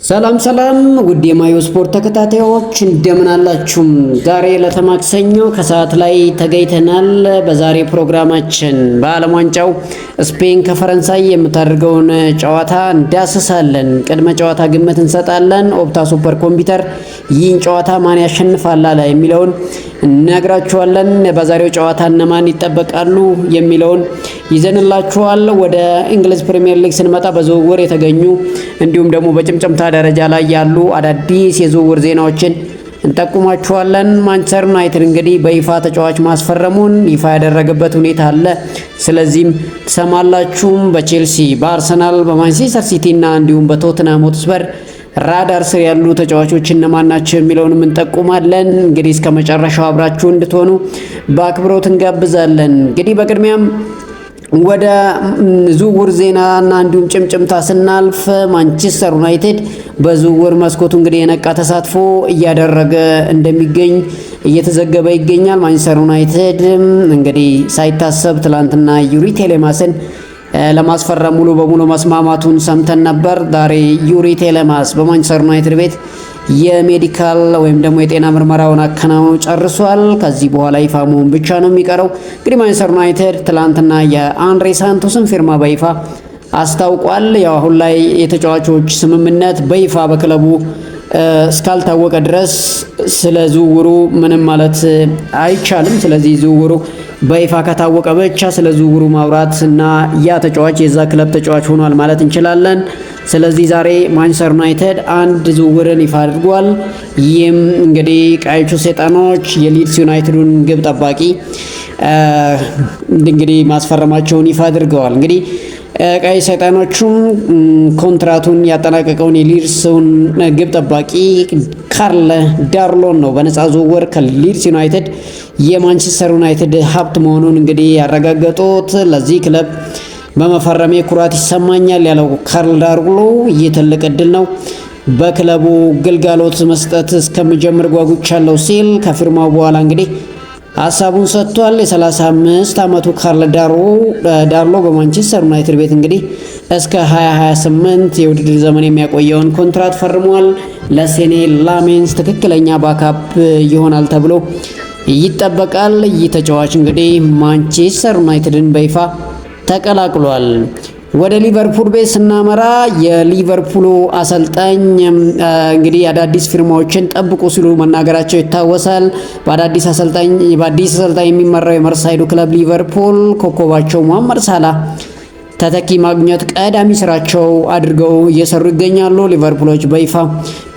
ሰላም ሰላም ውድ የማዮ ስፖርት ተከታታዮች እንደምን አላችሁ? ዛሬ ለተማክሰኞ ከሰዓት ላይ ተገኝተናል። በዛሬ ፕሮግራማችን በዓለም ዋንጫው ስፔን ከፈረንሳይ የምታደርገውን ጨዋታ እንዳስሳለን። ቅድመ ጨዋታ ግምት እንሰጣለን። ኦፕታ ሱፐር ኮምፒውተር ይህን ጨዋታ ማን ያሸንፋል አለ የሚለውን እነግራችኋለን። በዛሬው ጨዋታ እነማን ይጠበቃሉ የሚለውን ይዘንላችኋል። ወደ እንግሊዝ ፕሪሚየር ሊግ ስንመጣ በዝውውር የተገኙ እንዲሁም ደግሞ በጭምጭምታ ደረጃ ላይ ያሉ አዳዲስ የዝውውር ዜናዎችን እንጠቁማችኋለን። ማንቸስተር ዩናይትድ እንግዲህ በይፋ ተጫዋች ማስፈረሙን ይፋ ያደረገበት ሁኔታ አለ። ስለዚህም ትሰማላችሁ። በቼልሲ፣ በአርሰናል፣ በማንቸስተር ሲቲ እና እንዲሁም በቶተንሃም ሆትስፐር ራዳር ስር ያሉ ተጫዋቾች እነማን ናቸው የሚለውንም እንጠቁማለን። እንግዲህ እስከ መጨረሻው አብራችሁ እንድትሆኑ በአክብሮት እንጋብዛለን። እንግዲህ በቅድሚያም ወደ ዝውውር ዜናና እንዲሁም ጭምጭምታ ስናልፍ ማንቸስተር ዩናይትድ በዝውውር መስኮቱ እንግዲህ የነቃ ተሳትፎ እያደረገ እንደሚገኝ እየተዘገበ ይገኛል። ማንቸስተር ዩናይትድ እንግዲህ ሳይታሰብ ትላንትና ዩሪ ቴሌማስን ለማስፈረም ሙሉ በሙሉ መስማማቱን ሰምተን ነበር። ዛሬ ዩሪ ቴሌማስ በማንቸስተር ዩናይትድ ቤት የሜዲካል ወይም ደግሞ የጤና ምርመራውን አከናውኖ ጨርሷል። ከዚህ በኋላ ይፋ መሆን ብቻ ነው የሚቀረው። እንግዲህ ማንቸስተር ዩናይትድ ትላንትና የአንድሬ ሳንቶስን ፊርማ በይፋ አስታውቋል። ያው አሁን ላይ የተጫዋቾች ስምምነት በይፋ በክለቡ እስካልታወቀ ድረስ ስለ ዝውውሩ ምንም ማለት አይቻልም። ስለዚህ ዝውውሩ በይፋ ከታወቀ ብቻ ስለ ዝውውሩ ማውራት እና ያ ተጫዋች የዛ ክለብ ተጫዋች ሆኗል ማለት እንችላለን። ስለዚህ ዛሬ ማንቸስተር ዩናይትድ አንድ ዝውውርን ይፋ አድርጓል። ይህም እንግዲህ ቀዮቹ ሰይጣኖች የሊድስ ዩናይትዱን ግብ ጠባቂ እንግዲህ ማስፈረማቸውን ይፋ አድርገዋል። እንግዲህ ቀይ ሰይጣኖቹም ኮንትራቱን ያጠናቀቀውን የሊድስን ግብ ጠባቂ ካርል ዳርሎን ነው በነፃ ዝውውር ከሊድስ ዩናይትድ የማንቸስተር ዩናይትድ ሀብት መሆኑን እንግዲህ ያረጋገጡት። ለዚህ ክለብ በመፈረሜ ኩራት ይሰማኛል ያለው ካርል ዳርሎ ይህ ትልቅ እድል ነው፣ በክለቡ ግልጋሎት መስጠት እስከምጀምር ጓጉቻለሁ ሲል ከፊርማው በኋላ እንግዲህ ሀሳቡን ሰጥቷል። የ35 ዓመቱ ካርል ዳርሎ በማንቸስተር ዩናይትድ ቤት እንግዲህ እስከ 2028 የውድድር ዘመን የሚያቆየውን ኮንትራት ፈርሟል። ለሴኔ ላሜንስ ትክክለኛ ባካፕ ይሆናል ተብሎ ይጠበቃል። ይህ ተጫዋች እንግዲህ ማንቸስተር ዩናይትድን በይፋ ተቀላቅሏል። ወደ ሊቨርፑል ቤት ስናመራ የሊቨርፑሉ አሰልጣኝ እንግዲህ አዳዲስ ፊርማዎችን ጠብቁ ሲሉ መናገራቸው ይታወሳል። በአዲስ አሰልጣኝ የሚመራው የመርሳይዱ ክለብ ሊቨርፑል ኮከባቸው ሙሐመድ ሳላህ ተተኪ ማግኘት ቀዳሚ ስራቸው አድርገው እየሰሩ ይገኛሉ። ሊቨርፑሎች በይፋ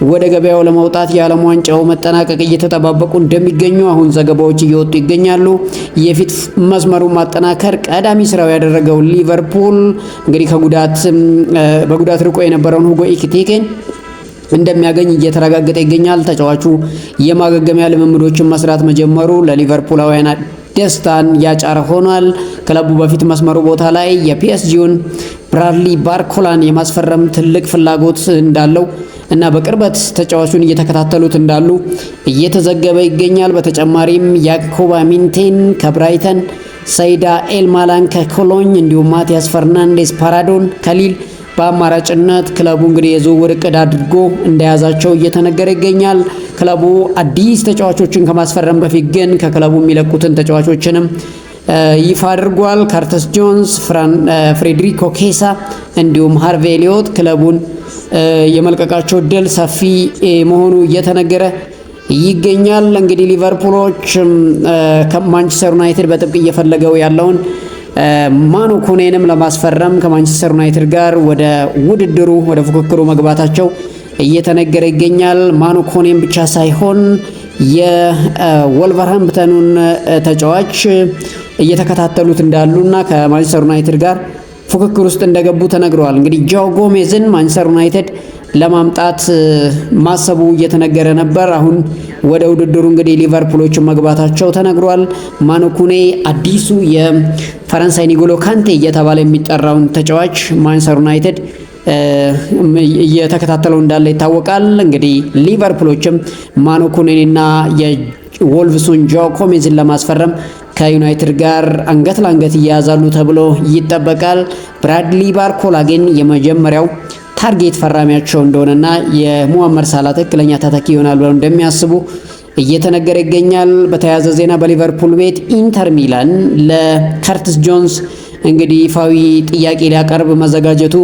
ወደ ገበያው ለመውጣት የዓለም ዋንጫው መጠናቀቅ እየተጠባበቁ እንደሚገኙ አሁን ዘገባዎች እየወጡ ይገኛሉ። የፊት መስመሩን ማጠናከር ቀዳሚ ስራው ያደረገው ሊቨርፑል እንግዲህ በጉዳት ርቆ የነበረውን ሁጎ ኢኪቲኬን እንደሚያገኝ እየተረጋገጠ ይገኛል። ተጫዋቹ የማገገሚያ ልምምዶችን መስራት መጀመሩ ለሊቨርፑላውያን ደስታን ያጫረ ሆኗል። ክለቡ በፊት መስመሩ ቦታ ላይ የፒኤስጂውን ብራድሊ ባርኮላን የማስፈረም ትልቅ ፍላጎት እንዳለው እና በቅርበት ተጫዋቹን እየተከታተሉት እንዳሉ እየተዘገበ ይገኛል። በተጨማሪም ያኮባ ሚንቴን ከብራይተን፣ ሰይዳ ኤልማላን ከኮሎኝ እንዲሁም ማቲያስ ፈርናንዴስ ፓራዶን ከሊል በአማራጭነት ክለቡ እንግዲህ የዝውውር እቅድ አድርጎ እንደያዛቸው እየተነገረ ይገኛል። ክለቡ አዲስ ተጫዋቾችን ከማስፈረም በፊት ግን ከክለቡ የሚለቁትን ተጫዋቾችንም ይፋ አድርጓል። ካርተስ ጆንስ፣ ፍሬድሪኮ ኬሳ እንዲሁም ሃርቬ ኤሊዮት ክለቡን የመልቀቃቸው እድል ሰፊ መሆኑ እየተነገረ ይገኛል። እንግዲህ ሊቨርፑሎች ከማንቸስተር ዩናይትድ በጥብቅ እየፈለገው ያለውን ማኑ ኮኔንም ለማስፈረም ከማንቸስተር ዩናይትድ ጋር ወደ ውድድሩ ወደ ፉክክሩ መግባታቸው እየተነገረ ይገኛል። ማኑ ኮኔን ብቻ ሳይሆን የወልቨርሃምፕተኑን ተጫዋች እየተከታተሉት እንዳሉና ከማንቸስተር ዩናይትድ ጋር ፉክክር ውስጥ እንደገቡ ተነግረዋል። እንግዲህ ጆ ጎሜዝን ማንቸስተር ዩናይትድ ለማምጣት ማሰቡ እየተነገረ ነበር። አሁን ወደ ውድድሩ እንግዲህ ሊቨርፑሎችን መግባታቸው ተነግሯል። ማኑኩኔ አዲሱ የፈረንሳይ ኒጎሎ ካንቴ እየተባለ የሚጠራውን ተጫዋች ማንቸስተር ዩናይትድ እየተከታተለው እንዳለ ይታወቃል። እንግዲህ ሊቨርፑሎችም ማኑኩኔንና የወልቭሱን ጆ ጎሜዝን ለማስፈረም ከዩናይትድ ጋር አንገት ለአንገት እያያዛሉ ተብሎ ይጠበቃል። ብራድሊ ባርኮላ ግን የመጀመሪያው ታርጌት ፈራሚያቸው እንደሆነና የሙሐመድ ሳላ ትክክለኛ ተተኪ ይሆናል ብለው እንደሚያስቡ እየተነገረ ይገኛል። በተያያዘ ዜና በሊቨርፑል ቤት ኢንተር ሚላን ለከርቲስ ጆንስ እንግዲህ ይፋዊ ጥያቄ ሊያቀርብ መዘጋጀቱ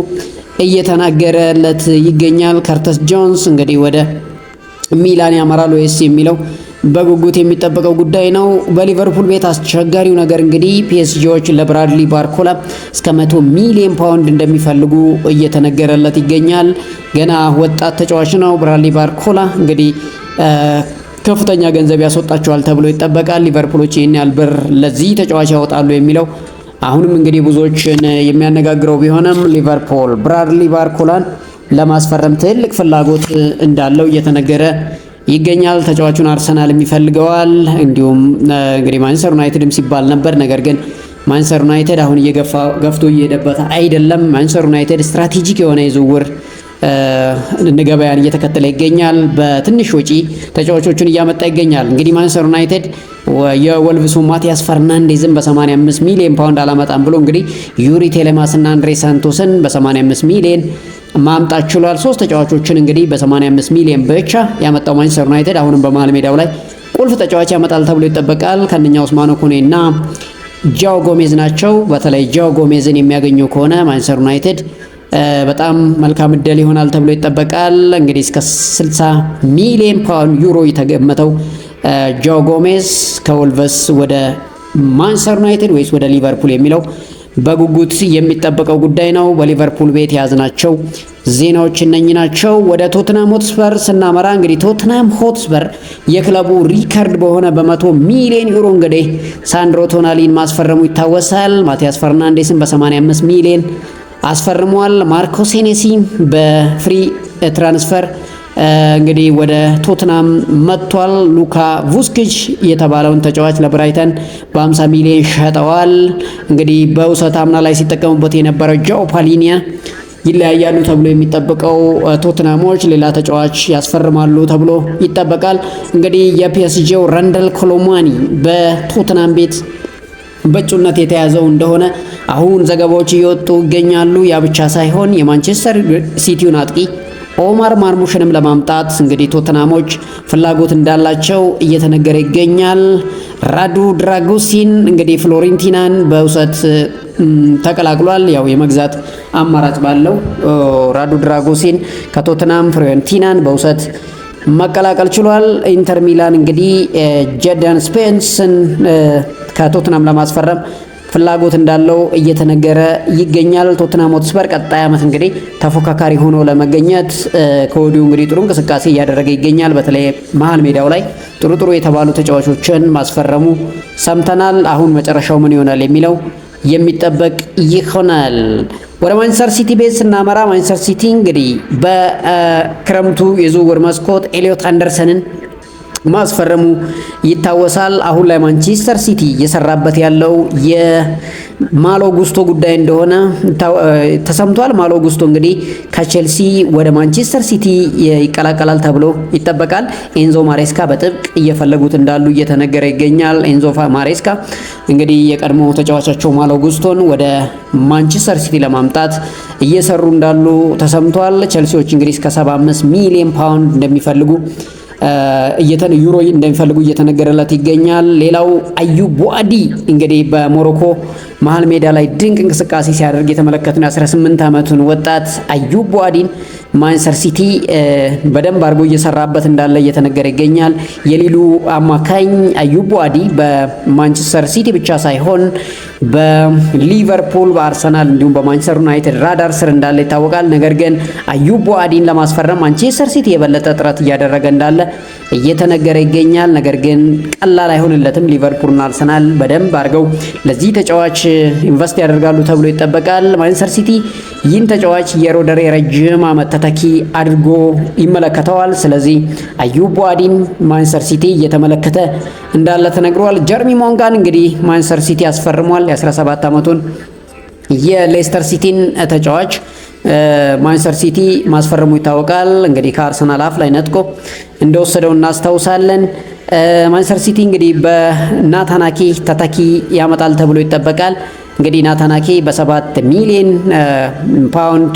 እየተናገረለት ይገኛል። ከርቲስ ጆንስ እንግዲህ ወደ ሚላን ያመራል ወይስ የሚለው በጉጉት የሚጠበቀው ጉዳይ ነው። በሊቨርፑል ቤት አስቸጋሪው ነገር እንግዲህ ፒኤስጂዎች ለብራድሊ ባርኮላ እስከ 100 ሚሊዮን ፓውንድ እንደሚፈልጉ እየተነገረለት ይገኛል። ገና ወጣት ተጫዋች ነው ብራድሊ ባርኮላ እንግዲህ ከፍተኛ ገንዘብ ያስወጣቸዋል ተብሎ ይጠበቃል። ሊቨርፑሎች ይህን ያህል ብር ለዚህ ተጫዋች ያወጣሉ የሚለው አሁንም እንግዲህ ብዙዎችን የሚያነጋግረው ቢሆንም ሊቨርፑል ብራድሊ ባርኮላን ለማስፈረም ትልቅ ፍላጎት እንዳለው እየተነገረ ይገኛል። ተጫዋቹን አርሰናል ይፈልገዋል። እንዲሁም እንግዲህ ማንቸስተር ዩናይትድም ሲባል ነበር። ነገር ግን ማንቸስተር ዩናይትድ አሁን ገፍቶ እየሄደበት አይደለም። ማንቸስተር ዩናይትድ ስትራቴጂክ የሆነ የዝውውር ገበያን እየተከተለ ይገኛል። በትንሽ ወጪ ተጫዋቾቹን እያመጣ ይገኛል። እንግዲህ ማንቸስተር ዩናይትድ የወልቭሱ ማቲያስ ፈርናንዴዝን በ85 ሚሊዮን ፓውንድ አላመጣም ብሎ እንግዲህ ዩሪ ቴሌማስና አንድሬ ሳንቶስን በ85 ሚሊዮን ማምጣት ችሏል። ሶስት ተጫዋቾችን እንግዲህ በ85 ሚሊዮን ብቻ ያመጣው ማንቸስተር ዩናይትድ አሁንም በመሃል ሜዳው ላይ ቁልፍ ተጫዋች ያመጣል ተብሎ ይጠበቃል። ከነኛ ኡስማን ኮኔና ጃኦ ጎሜዝ ናቸው። በተለይ ጃኦ ጎሜዝን የሚያገኙ ከሆነ ማንቸስተር ዩናይትድ በጣም መልካም እድል ይሆናል ተብሎ ይጠበቃል። እንግዲህ እስከ 60 ሚሊዮን ፓውንድ ዩሮ የተገመተው ጃኦ ጎሜዝ ከወልቭስ ወደ ማንቸስተር ዩናይትድ ወይስ ወደ ሊቨርፑል የሚለው በጉጉት የሚጠበቀው ጉዳይ ነው። በሊቨርፑል ቤት የያዝናቸው ዜናዎች እነኚህ ናቸው። ወደ ቶትናም ሆትስፐር ስናመራ እንግዲህ ቶትናም ሆትስፐር የክለቡ ሪከርድ በሆነ በ100 ሚሊዮን ዩሮ እንግዲህ ሳንድሮ ቶናሊን ማስፈረሙ ይታወሳል። ማቲያስ ፈርናንዴስን በ85 ሚሊዮን አስፈርሟል። ማርኮ ሴኔሲ በፍሪ ትራንስፈር እንግዲህ ወደ ቶትናም መጥቷል። ሉካ ቩስኪች የተባለውን ተጫዋች ለብራይተን በ50 ሚሊዮን ሸጠዋል። እንግዲህ በውሰት አምና ላይ ሲጠቀሙበት የነበረው ጃኦ ፓሊኒያ ይለያያሉ ተብሎ የሚጠበቀው ቶትናሞች ሌላ ተጫዋች ያስፈርማሉ ተብሎ ይጠበቃል። እንግዲህ የፒኤስጂው ረንደል ኮሎማኒ በቶትናም ቤት በእጩነት የተያዘው እንደሆነ አሁን ዘገባዎች እየወጡ ይገኛሉ። ያ ብቻ ሳይሆን የማንቸስተር ሲቲውን አጥቂ ኦማር ማርሙሽንም ለማምጣት እንግዲህ ቶትናሞች ፍላጎት እንዳላቸው እየተነገረ ይገኛል። ራዱ ድራጉሲን እንግዲህ ፍሎሬንቲናን በውሰት ተቀላቅሏል። ያው የመግዛት አማራጭ ባለው ራዱ ድራጉሲን ከቶትናም ፍሎሬንቲናን በውሰት መቀላቀል ችሏል። ኢንተር ሚላን እንግዲህ ጀዳን ስፔንስን ከቶትናም ለማስፈረም ፍላጎት እንዳለው እየተነገረ ይገኛል። ቶትናም ሆትስፐር ቀጣይ ዓመት እንግዲህ ተፎካካሪ ሆኖ ለመገኘት ከወዲሁ እንግዲህ ጥሩ እንቅስቃሴ እያደረገ ይገኛል። በተለይ መሀል ሜዳው ላይ ጥሩ የተባሉ ተጫዋቾችን ማስፈረሙ ሰምተናል። አሁን መጨረሻው ምን ይሆናል የሚለው የሚጠበቅ ይሆናል። ወደ ማንቸስተር ሲቲ ቤት ስናመራ ማንቸስተር ሲቲ እንግዲህ በክረምቱ የዝውውር መስኮት ኤሊዮት አንደርሰንን ማስፈረሙ ይታወሳል። አሁን ላይ ማንቸስተር ሲቲ እየሰራበት ያለው የማሎ ጉስቶ ጉዳይ እንደሆነ ተሰምቷል። ማሎ ጉስቶ እንግዲህ ከቼልሲ ወደ ማንቸስተር ሲቲ ይቀላቀላል ተብሎ ይጠበቃል። ኤንዞ ማሬስካ በጥብቅ እየፈለጉት እንዳሉ እየተነገረ ይገኛል። ኤንዞ ማሬስካ እንግዲህ የቀድሞ ተጫዋቻቸው ማሎ ጉስቶን ወደ ማንቸስተር ሲቲ ለማምጣት እየሰሩ እንዳሉ ተሰምቷል። ቼልሲዎች እንግዲህ እስከ 75 ሚሊዮን ፓውንድ እንደሚፈልጉ ዩሮ እንደሚፈልጉ እየተነገረለት ይገኛል። ሌላው አዩብ ቡአዲ እንግዲህ በሞሮኮ መሀል ሜዳ ላይ ድንቅ እንቅስቃሴ ሲያደርግ የተመለከትነው 18 ዓመቱን ወጣት አዩብ ቡአዲን ማንቸስተር ሲቲ በደንብ አድርጎ እየሰራበት እንዳለ እየተነገረ ይገኛል። የሊሉ አማካኝ አዩብ ቡአዲ በማንቸስተር ሲቲ ብቻ ሳይሆን በሊቨርፑል፣ በአርሰናል እንዲሁም በማንቸስተር ዩናይትድ ራዳር ስር እንዳለ ይታወቃል። ነገር ግን አዩብ ቡአዲን ለማስፈረም ማንቸስተር ሲቲ የበለጠ ጥረት እያደረገ እንዳለ እየተነገረ ይገኛል። ነገር ግን ቀላል አይሆንለትም። ሊቨርፑልና አርሰናል በደንብ አድርገው ለዚህ ተጫዋች ኢንቨስት ያደርጋሉ ተብሎ ይጠበቃል። ማንቸስተር ሲቲ ይህን ተጫዋች የሮደሪ ረጅም ዓመት ተተኪ አድርጎ ይመለከተዋል። ስለዚህ አዩብ ቡአዲን ማንቸስተር ሲቲ እየተመለከተ እንዳለ ተነግሯል። ጀርሚ ሞንጋን እንግዲህ ማንቸስተር ሲቲ ያስፈርሟል። የ17 ዓመቱን የሌስተር ሲቲን ተጫዋች ማንቸስተር ሲቲ ማስፈረሙ ይታወቃል። እንግዲህ ከአርሰናል አፍ ላይ ነጥቆ እንደወሰደው እናስታውሳለን። ማንቸስተር ሲቲ እንግዲህ በናታናኪ ተተኪ ያመጣል ተብሎ ይጠበቃል። እንግዲህ ናታናኪ በ7 ሚሊዮን ፓውንድ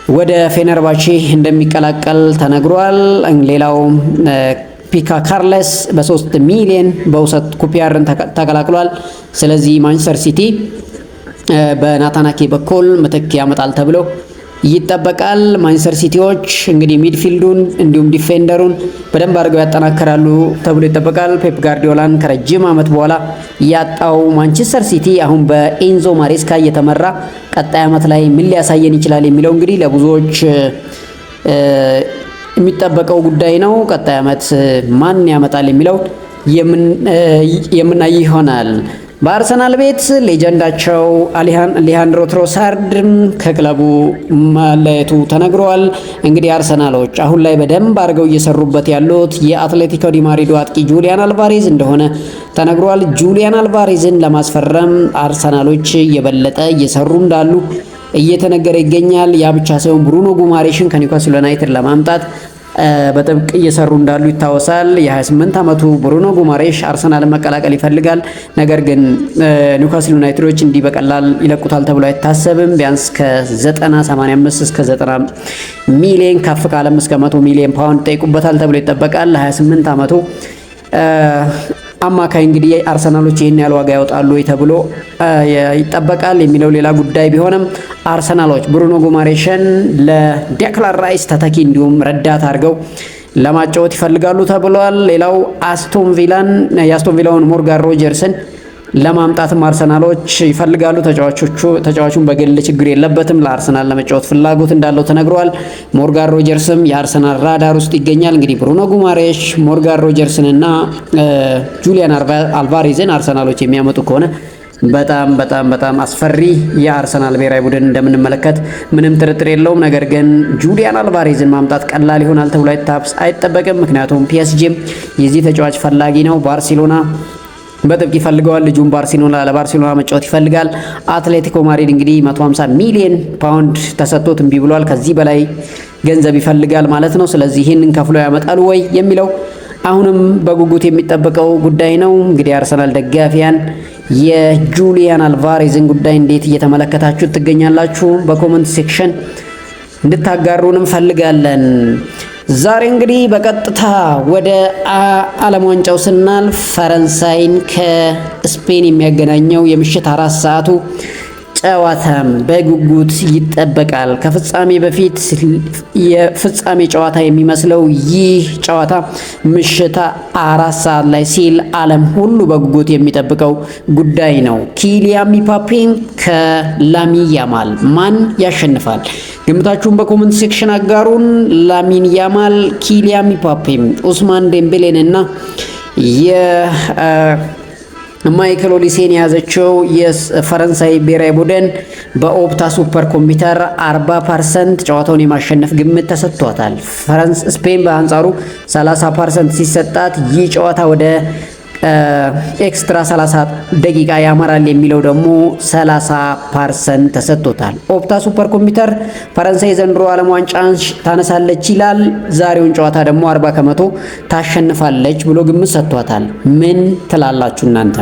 ወደ ፌነርባቼ እንደሚቀላቀል ተነግሯል። ሌላው ፒካ ካርለስ በ3 ሚሊዮን በውሰት ኩፒያርን ተቀላቅሏል። ስለዚህ ማንቸስተር ሲቲ በናታናኬ በኩል ምትክ ያመጣል ተብሎ ይጠበቃል። ማንቸስተር ሲቲዎች እንግዲህ ሚድፊልዱን እንዲሁም ዲፌንደሩን በደንብ አድርገው ያጠናከራሉ ተብሎ ይጠበቃል። ፔፕ ጋርዲዮላን ከረጅም ዓመት በኋላ ያጣው ማንቸስተር ሲቲ አሁን በኤንዞ ማሬስካ እየተመራ ቀጣይ ዓመት ላይ ምን ሊያሳየን ይችላል የሚለው እንግዲህ ለብዙዎች የሚጠበቀው ጉዳይ ነው። ቀጣይ ዓመት ማን ያመጣል የሚለው የምናይ ይሆናል። በአርሰናል ቤት ሌጀንዳቸው አሌሃንድሮ ትሮሳርድ ከክለቡ መለየቱ ተነግሯል። እንግዲህ አርሰናሎች አሁን ላይ በደንብ አድርገው እየሰሩበት ያሉት የአትሌቲኮ ዲ ማድሪዱ አጥቂ ጁሊያን አልቫሬዝ እንደሆነ ተነግሯል። ጁሊያን አልቫሬዝን ለማስፈረም አርሰናሎች የበለጠ እየሰሩ እንዳሉ እየተነገረ ይገኛል። ያ ብቻ ሳይሆን ብሩኖ ጉማሬሽን ከኒውካስል ዩናይትድ ለማምጣት በጥብቅ እየሰሩ እንዳሉ ይታወሳል። የ28 ዓመቱ ብሩኖ ጉማሬሽ አርሰናልን መቀላቀል ይፈልጋል። ነገር ግን ኒውካስል ዩናይትዶች እንዲህ በቀላል ይለቁታል ተብሎ አይታሰብም። ቢያንስ ከ85 እስከ 90 ሚሊዮን ከፍ ካለም እስከ 100 ሚሊዮን ፓውንድ ጠይቁበታል ተብሎ ይጠበቃል። ለ28 ዓመቱ አማካይ እንግዲህ አርሰናሎች ይህን ያህል ዋጋ ያወጣሉ ተብሎ ይጠበቃል የሚለው ሌላ ጉዳይ ቢሆንም አርሰናሎች ብሩኖ ጉማሬሽን ለዴክላን ራይስ ተተኪ እንዲሁም ረዳት አድርገው ለማጫወት ይፈልጋሉ ተብሏል። ሌላው የአስቶን ቪላውን ሞርጋን ሮጀርስን ለማምጣትም አርሰናሎች ይፈልጋሉ። ተጫዋቹን በግል ችግር የለበትም፣ ለአርሰናል ለመጫወት ፍላጎት እንዳለው ተነግሯል። ሞርጋን ሮጀርስም የአርሰናል ራዳር ውስጥ ይገኛል። እንግዲህ ብሩኖ ጉማሬሽ፣ ሞርጋን ሮጀርስን እና ጁሊያን አልቫሬዝን አርሰናሎች የሚያመጡ ከሆነ በጣም አስፈሪ የአርሰናል ብሔራዊ ቡድን እንደምንመለከት ምንም ጥርጥር የለውም። ነገር ግን ጁሊያን አልቫሬዝን ማምጣት ቀላል ይሆናል ተብሎ አይጠበቅም። ምክንያቱም ፒኤስጂም የዚህ ተጫዋች ፈላጊ ነው። ባርሴሎና በጥብቅ ይፈልገዋል። ልጁም ለባርሴሎና መጫወት ይፈልጋል። አትሌቲኮ ማድሪድ እንግዲህ 150 ሚሊዮን ፓውንድ ተሰጥቶት እምቢ ብሏል። ከዚህ በላይ ገንዘብ ይፈልጋል ማለት ነው። ስለዚህ ይህንን ከፍለው ያመጣሉ ወይ የሚለው አሁንም በጉጉት የሚጠበቀው ጉዳይ ነው። እንግዲህ አርሰናል ደጋፊያን የጁሊያን አልቫሬዝን ጉዳይ እንዴት እየተመለከታችሁ ትገኛላችሁ? በኮሜንት ሴክሽን እንድታጋሩን እንፈልጋለን። ዛሬ እንግዲህ በቀጥታ ወደ ዓለም ዋንጫው ስናልፍ ፈረንሳይን ከስፔን የሚያገናኘው የምሽት 4 ሰዓቱ ጨዋታም በጉጉት ይጠበቃል። ከፍጻሜ በፊት የፍጻሜ ጨዋታ የሚመስለው ይህ ጨዋታ ምሽት 4 ሰዓት ላይ ሲል ዓለም ሁሉ በጉጉት የሚጠብቀው ጉዳይ ነው። ኪሊያን ምባፔ ከላሚን ያማል ማን ያሸንፋል? ግምታችሁን በኮሜንት ሴክሽን አጋሩን። ላሚን ያማል፣ ኪሊያን ምባፔ፣ ኡስማን ዴምቤሌን እና ማይክል ኦሊሴን የያዘችው የፈረንሳይ ብሔራዊ ቡድን በኦፕታ ሱፐር ኮምፒውተር 40% ጨዋታውን የማሸነፍ ግምት ተሰጥቷታል። ስፔን በአንጻሩ 30% ሲሰጣት ይህ ጨዋታ ወደ ኤክስትራ 30 ደቂቃ ያመራል የሚለው ደግሞ 30% ተሰጥቶታል። ኦፕታ ሱፐር ኮምፒውተር ፈረንሳይ ዘንድሮ ዓለም ዋንጫን ታነሳለች ይላል። ዛሬውን ጨዋታ ደግሞ 40% ታሸንፋለች ብሎ ግምት ሰጥቷታል። ምን ትላላችሁ እናንተ?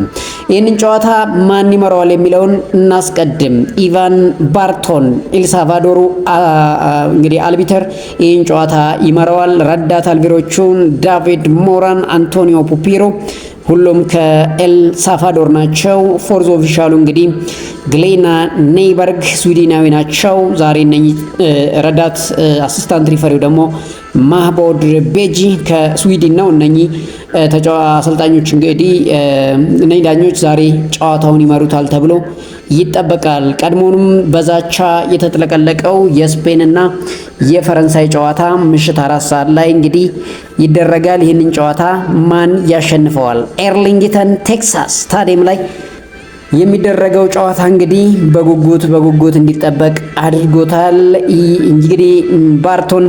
ይህንን ጨዋታ ማን ይመራዋል የሚለውን እናስቀድም። ኢቫን ባርቶን ኤልሳልቫዶሩ እንግዲህ አልቢተር ይህን ጨዋታ ይመራዋል። ረዳት አልቢሮቹን ዳቪድ ሞራን፣ አንቶኒዮ ፑፒሮ ሁሉም ከኤል ሳልቫዶር ናቸው። ፎርዝ ኦፊሻሉ እንግዲህ ግሌና ኔይበርግ ስዊድናዊ ናቸው። ዛሬ እነኚህ ረዳት አሲስታንት ሪፈሪው ደግሞ ማህቦድ ቤጂ ከስዊድን ነው። እነኚህ አሰልጣኞች እንግዲህ እነኚህ ዳኞች ዛሬ ጨዋታውን ይመሩታል ተብሎ ይጠበቃል። ቀድሞውንም በዛቻ የተጥለቀለቀው የስፔንና የፈረንሳይ ጨዋታ ምሽት 4 ሰዓት ላይ እንግዲህ ይደረጋል። ይህንን ጨዋታ ማን ያሸንፈዋል? ኤርሊንግተን ቴክሳስ ስታዲየም ላይ የሚደረገው ጨዋታ እንግዲህ በጉጉት እንዲጠበቅ አድርጎታል። እንግዲህ ባርቶን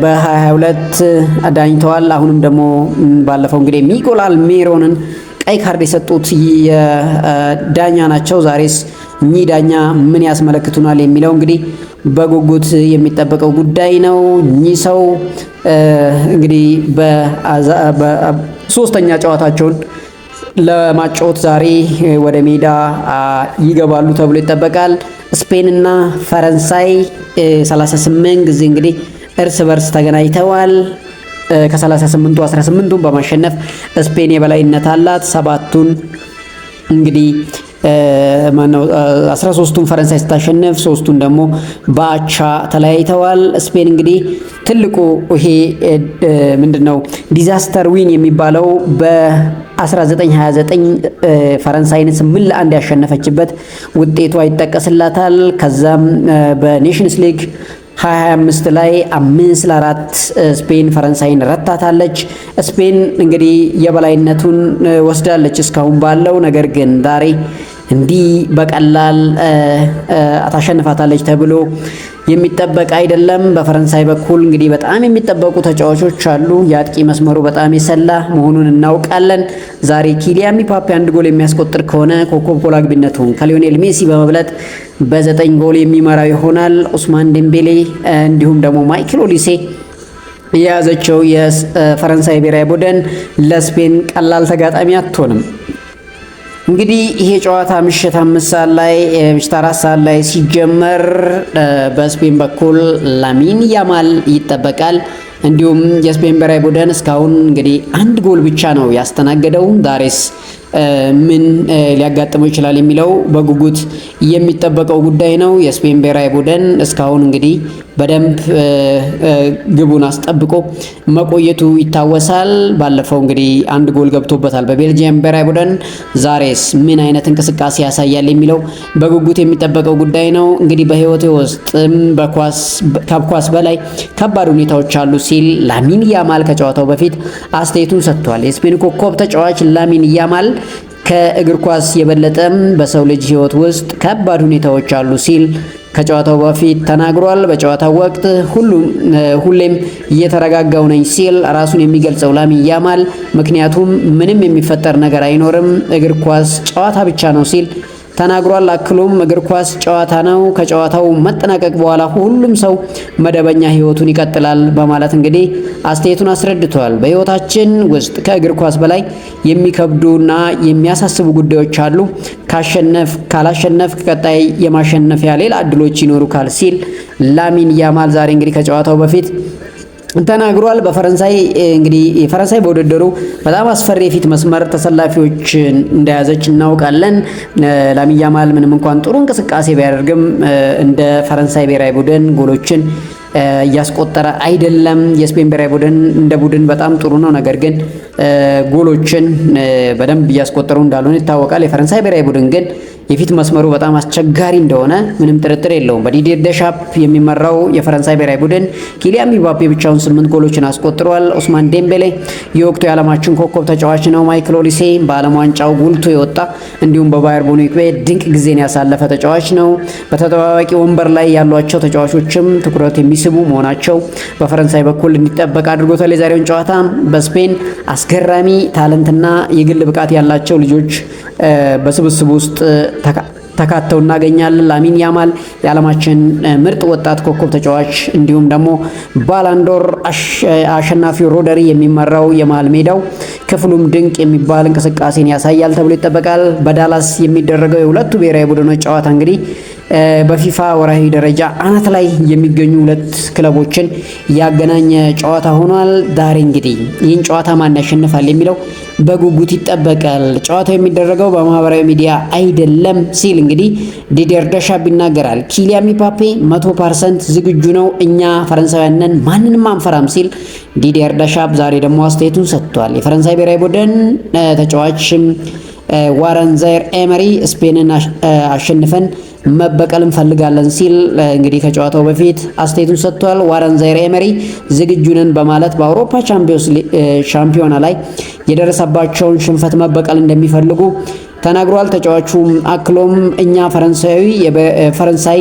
በ22 አዳኝተዋል። አሁንም ደግሞ ባለፈው እንግዲህ ሚጎል አልሜሮንን ቀይ ካርድ የሰጡት የዳኛ ናቸው። ዛሬስ እኚህ ዳኛ ምን ያስመለክቱናል የሚለው እንግዲህ በጉጉት የሚጠበቀው ጉዳይ ነው። እኚህ ሰው እንግዲህ በሶስተኛ ጨዋታቸውን ለማጫወት ዛሬ ወደ ሜዳ ይገባሉ ተብሎ ይጠበቃል። ስፔንና ፈረንሳይ 38 ጊዜ እንግዲህ እርስ በርስ ተገናኝተዋል። ከ38ቱ 18ቱን በማሸነፍ ስፔን የበላይነት አላት። 7ቱን እንግዲህ 13ቱን ፈረንሳይ ስታሸንፍ 3ቱን ደግሞ በአቻ ተለያይተዋል። ስፔን እንግዲህ ትልቁ ይሄ ምንድነው ዲዛስተር ዊን የሚባለው በ1929 ፈረንሳይን 8-1 ያሸነፈችበት ውጤቷ ይጠቀስላታል። ከዛም በኔሽንስ ሊግ 2025 ላይ 5-4 ስፔን ፈረንሳይን ረታታለች። ስፔን እንግዲህ የበላይነቱን ወስዳለች እስካሁን ባለው። ነገር ግን ዛሬ እንዲህ በቀላል ታሸንፋታለች ተብሎ የሚጠበቅ አይደለም። በፈረንሳይ በኩል እንግዲህ በጣም የሚጠበቁ ተጫዋቾች አሉ። የአጥቂ መስመሩ በጣም የሰላ መሆኑን እናውቃለን። ዛሬ ኪሊያን ምባፔ 1 ጎል የሚያስቆጥር ከሆነ ኮከብ ጎል አግቢነቱን ከሊዮኔል ሜሲ በመብለጥ በ9 ጎል የሚመራው ይሆናል። ኡስማን ዴምቤሌ እንዲሁም ደግሞ ማይክል ኦሊሴ የያዘችው የፈረንሳይ ብሔራዊ ቡድን ለስፔን ቀላል ተጋጣሚ አትሆንም። እንግዲህ ይሄ ጨዋታ ምሽት 5 ሰዓት ላይ ምሽት 4 ሰዓት ላይ ሲጀመር በስፔን በኩል ላሚን ያማል ይጠበቃል። እንዲሁም የስፔን ብሔራዊ ቡድን እስካሁን እንግዲህ 1 ጎል ብቻ ነው ያስተናገደው። ዛሬስ ምን ሊያጋጥመው ይችላል የሚለው በጉጉት የሚጠበቀው ጉዳይ ነው። የስፔን ብሔራዊ ቡድን እስካሁን እንግዲህ በደንብ ግቡን አስጠብቆ መቆየቱ ይታወሳል። ባለፈው እንግዲህ 1 ጎል ገብቶበታል በቤልጂየም ብሔራዊ ቡድን። ዛሬስ ምን አይነት እንቅስቃሴ ያሳያል የሚለው በጉጉት የሚጠበቀው ጉዳይ ነው። እንግዲህ በህይወቴ ውስጥም ከኳስ በላይ ከባድ ሁኔታዎች አሉ ሲል ላሚን ያማል ከጨዋታው በፊት አስተያየቱን ሰጥቷል። የስፔን ኮከብ ተጫዋች ላሚን ያማል ከእግር ኳስ የበለጠም በሰው ልጅ ህይወት ውስጥ ከባድ ሁኔታዎች አሉ ሲል ከጨዋታው በፊት ተናግሯል። በጨዋታው ወቅት ሁሌም እየተረጋጋው ነኝ ሲል ራሱን የሚገልጸው ላሚን ያማል ምክንያቱም ምንም የሚፈጠር ነገር አይኖርም፣ እግር ኳስ ጨዋታ ብቻ ነው ሲል ተናግሯል። አክሎም እግር ኳስ ጨዋታ ነው፣ ከጨዋታው መጠናቀቅ በኋላ ሁሉም ሰው መደበኛ ህይወቱን ይቀጥላል በማለት እንግዲህ አስተያየቱን አስረድቷል። በህይወታችን ውስጥ ከእግር ኳስ በላይ የሚከብዱና የሚያሳስቡ ጉዳዮች አሉ። ካላሸነፍ ቀጣይ የማሸነፊያ ሌላ እድሎች ይኖሩካል ሲል ላሚን ያማል ዛሬ እንግዲህ ከጨዋታው በፊት ተናግሯል። በፈረንሳይ እንግዲህ የፈረንሳይ በውድድሩ በጣም አስፈሪ የፊት መስመር ተሰላፊዎች እንደያዘች እናውቃለን። ላሚን ያማል ምንም እንኳን ጥሩ እንቅስቃሴ ቢያደርግም እንደ ፈረንሳይ ብሔራዊ ቡድን ጎሎችን እያስቆጠረ አይደለም። የስፔን ብሔራዊ ቡድን እንደ ቡድን በጣም ጥሩ ነው፣ ነገር ግን ጎሎችን በደንብ እያስቆጠሩ እንዳልሆነ ይታወቃል። የፈረንሳይ ብሔራዊ ቡድን ግን የፊት መስመሩ በጣም አስቸጋሪ እንደሆነ ምንም ጥርጥር የለውም። በዲዲር ደሻፕ የሚመራው የፈረንሳይ ብሔራዊ ቡድን ኪሊያን ምባፔ ብቻውን 8 ጎሎችን አስቆጥሯል። ኡስማን ዴምቤሌ የወቅቱ የዓለማችን ኮከብ ተጫዋች ነው። ማይክል ኦሊሴ በዓለም ዋንጫው ጉልቶ የወጣ እንዲሁም በባየር ሙኒክ ቤት ድንቅ ጊዜን ያሳለፈ ተጫዋች ነው። በተጠባባቂ ወንበር ላይ ያሏቸው ተጫዋቾችም ትኩረት የሚስቡ መሆናቸው በፈረንሳይ በኩል እንዲጠበቅ አድርጎታል። የዛሬውን ጨዋታ በስፔን አስገራሚ ታለንትና የግል ብቃት ያላቸው ልጆች በስብስብ ውስጥ ተካተው እናገኛለን። ላሚን ያማል የዓለማችን ምርጥ ወጣት ኮከብ ተጫዋች እንዲሁም ደግሞ ባላንዶር አሸናፊው ሮደሪ የሚመራው የመሃል ሜዳው ክፍሉም ድንቅ የሚባል እንቅስቃሴን ያሳያል ተብሎ ይጠበቃል። በዳላስ የሚደረገው የሁለቱ ብሔራዊ ቡድኖች ጨዋታ እንግዲህ በፊፋ ወራዊ ደረጃ አናት ላይ የሚገኙ 2 ክለቦችን ያገናኘ ጨዋታ ሆኗል። ዛሬ እንግዲህ ይህን ጨዋታ ማን ያሸንፋል የሚለው በጉጉት ይጠበቃል። ጨዋታው የሚደረገው በማህበራዊ ሚዲያ አይደለም ሲል እንግዲህ ዲዲር ደሻፕ ይናገራል። ኪሊያን ምባፔ 100% ዝግጁ ነው፣ እኛ ፈረንሳውያን ነን፣ ማንንም አንፈራም ሲል ዲዲር ደሻፕ ዛሬ ደግሞ አስተያየቱን ሰጥቷል። የፈረንሳይ ብሔራዊ ቡድን ተጫዋች ዋረን ዛይር ኤመሪ ስፔንን አሸንፈን መበቀል እንፈልጋለን ሲል እንግዲህ ከጨዋታው በፊት አስተያየቱን ሰጥቷል። ዋረን ዛይር ኤመሪ ዝግጁ ነን በማለት በአውሮፓ ሻምፒዮና ላይ የደረሰባቸውን ሽንፈት መበቀል እንደሚፈልጉ ተናግሯል። ተጫዋቹም አክሎም እኛ ፈረንሳይ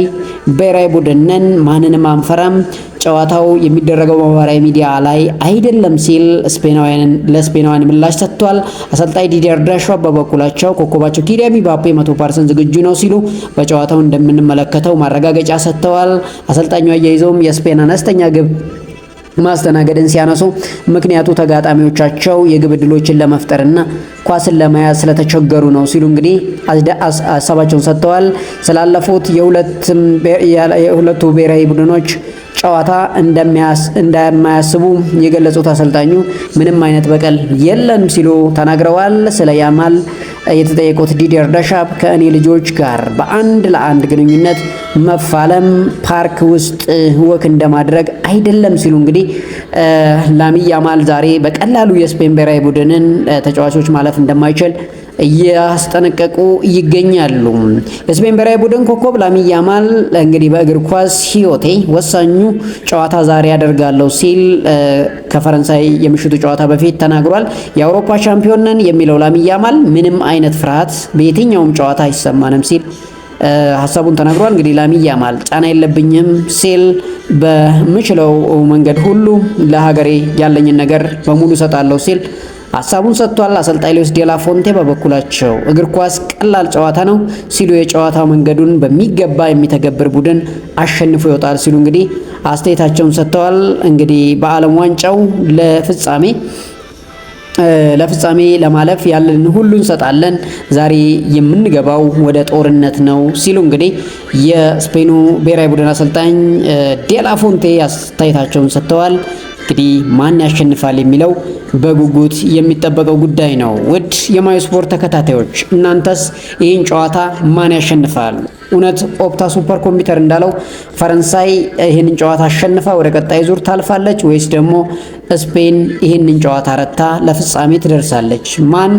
ብሔራዊ ቡድን ነን፣ ማንንም አንፈራም፣ ጨዋታው የሚደረገው በማህበራዊ ሚዲያ ላይ አይደለም ሲል ለስፔናውያን ምላሽ ሰጥቷል። አሰልጣኝ ዲዲር ደሻፕ በበኩላቸው ኮከባቸው ኪሊያን ምባፔ 100% ዝግጁ ነው ሲሉ በጨዋታው እንደምንመለከተው ማረጋገጫ ሰጥተዋል። አሰልጣኙ አያይዘውም የስፔን አነስተኛ ግብ ማስተናገድን ሲያነሱ ምክንያቱ ተጋጣሚዎቻቸው የግብ ዕድሎችን ለመፍጠርና ኳስን ለመያዝ ስለተቸገሩ ነው ሲሉ እንግዲህ ሀሳባቸውን ሰጥተዋል። ስላለፉት የሁለቱ ብሔራዊ ቡድኖች ጨዋታ እንደማያስቡ የገለጹት አሰልጣኙ ምንም አይነት በቀል የለም ሲሉ ተናግረዋል። ስለ ያማል የተጠየቁት ዲዲየር ደሻፕ ከእኔ ልጆች ጋር በአንድ ለአንድ ግንኙነት መፋለም ፓርክ ውስጥ ወክ እንደማድረግ አይደለም ሲሉ እንግዲህ ላሚን ያማል ዛሬ በቀላሉ የስፔን ብሔራዊ ቡድንን ተጫዋቾች ማለፍ እንደማይችል እያስጠነቀቁ ይገኛሉ። የስፔን ብሔራዊ ቡድን ኮከብ ላሚን ያማል እንግዲህ በእግር ኳስ ሕይወቴ ወሳኙ ጨዋታ ዛሬ ያደርጋለሁ ሲል ከፈረንሳይ የምሽቱ ጨዋታ በፊት ተናግሯል። የአውሮፓ ሻምፒዮን ነን የሚለው ላሚን ያማል ምንም አይነት ፍርሃት በየትኛውም ጨዋታ አይሰማንም ሲል ሀሳቡን ተናግሯል። እንግዲህ ላሚን ያማል ጫና የለብኝም ሲል በምችለው መንገድ ሁሉ ለሀገሬ ያለኝን ነገር በሙሉ ሰጣለሁ ሲል ሀሳቡን ሰጥቷል። አሰልጣኝ ሉዊስ ዴላ ፎንቴ በበኩላቸው እግር ኳስ ቀላል ጨዋታ ነው ሲሉ የጨዋታ መንገዱን በሚገባ የሚተገብር ቡድን አሸንፎ ይወጣል ሲሉ እንግዲህ አስተያየታቸውን ሰጥተዋል። እንግዲህ በዓለም ዋንጫው ለፍጻሜ ለማለፍ ያለን ሁሉ እንሰጣለን፣ ዛሬ የምንገባው ወደ ጦርነት ነው ሲሉ እንግዲህ የስፔኑ ብሔራዊ ቡድን አሰልጣኝ ዴላ ፎንቴ አስተያየታቸውን ሰጥተዋል። እንግዲህ ማን ያሸንፋል የሚለው በጉጉት የሚጠበቀው ጉዳይ ነው። ውድ የማዮ ስፖርት ተከታታዮች እናንተስ ይህን ጨዋታ ማን ያሸንፋል? እውነት ኦፕታ ሱፐር ኮምፒውተር እንዳለው ፈረንሳይ ይህንን ጨዋታ አሸንፋ ወደ ቀጣይ ዙር ታልፋለች ወይስ ደግሞ ስፔን ይህንን ጨዋታ ረታ ለፍጻሜ ትደርሳለች? ማን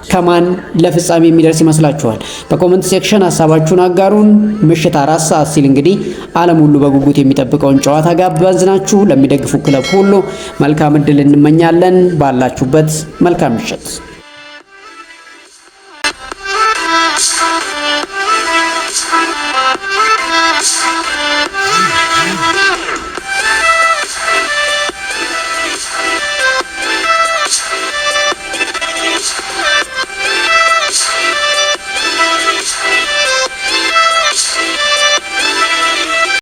ከማን ለፍጻሜ የሚደርስ ይመስላችኋል? በኮሜንት ሴክሽን ሀሳባችሁን አጋሩን። ምሽት 4 ሰዓት ሲል እንግዲህ ዓለም ሁሉ በጉጉት የሚጠብቀውን ጨዋታ ጋበዝናችሁ። ለሚደግፉ ክለብ ሁሉ መልካም እድል እንመኛለን። ባላችሁበት መልካም ምሽት